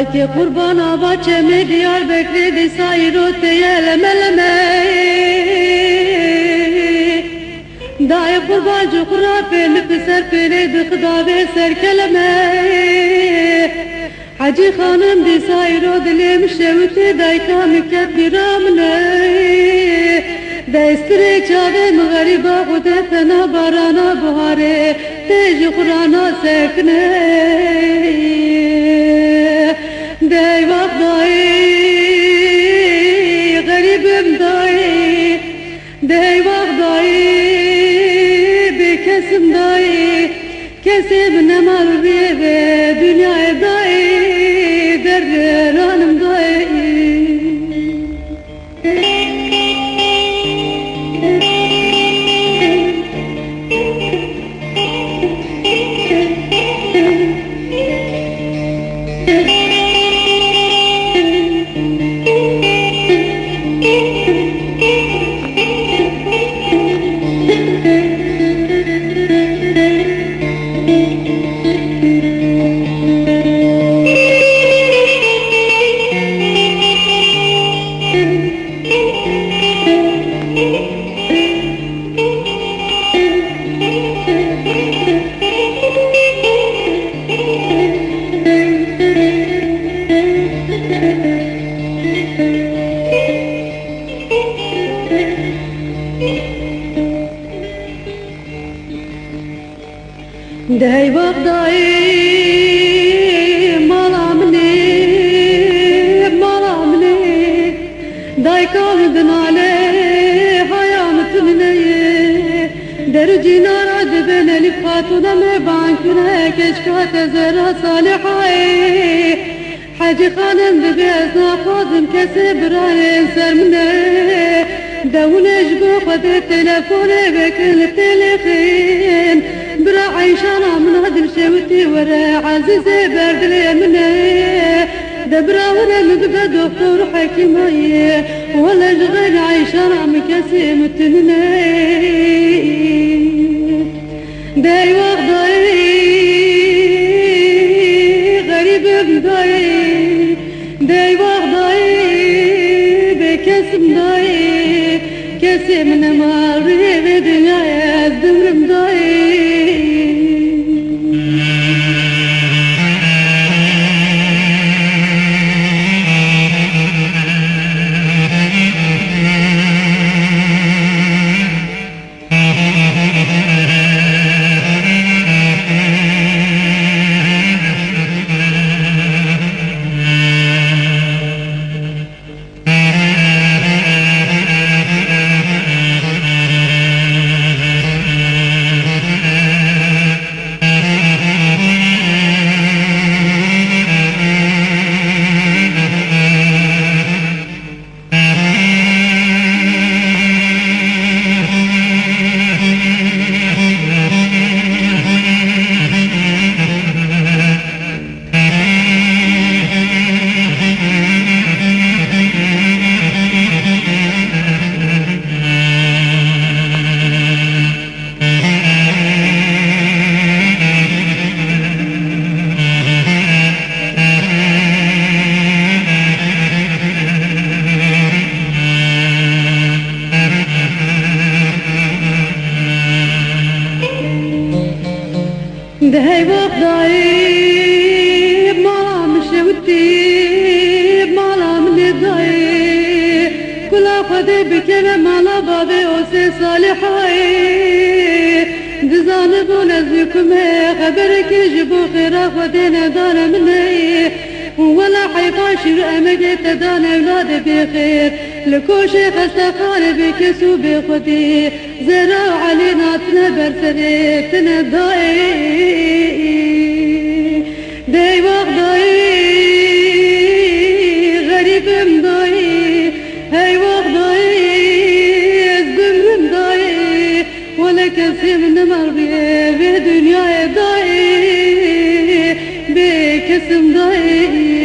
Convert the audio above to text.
که قربان آبا چه دیار بکری دی سایرو تیه لمه لمه دای قربان جو خرابه نفسر پیره دی خداوه سر کلمه حجی خانم دی سایرو دلیم شوتی دای کامی کت بیرامنه دستری چاوه مغریبا خود تنا بارانا بهاره تیج خرانا سکنه دی وقت دایی غریبم دایی دی وقت دایی بی کسم دایی کسی بنمال ریوه دنیای دایی در رانم دایی دای وقت دای مالا منی دای کال دناله حیامتون نیه در جینار عدبن الی خاتونا مبان کنه کشکات زرا صالحای حاجی خانم دبیزنا خازم کسی برای سرمنه دونش بو خود تلفون بکل تلخین برا عيشانا من هذا الشوتي ورا عزيزي برد اليمنى دبرا ورا مبقى دكتور حكيمي ولا شغل عيشانا مكاسي متنني داي وغضاي غريب بداي داي وغضاي بكاسم داي كاسي من ماري بدنيا الدمر مداي دهي وقضاي مالا مشوتي مالا من ضاي كل خدي بكلمة مالا بابي وسي صالحاي دزان بونزكم خبرك جبو خيرا خدينا دانا مني ولا حيقاشر أمجت دانا أولاد بخير لكوشي خستخان بكسو بخدي زرع علينا تنبر سريك تندائي داي وقضاي غريب مضاي هاي وقضاي ازبم مضاي ولا كسي من مرغي بدنيا داي بكسم داي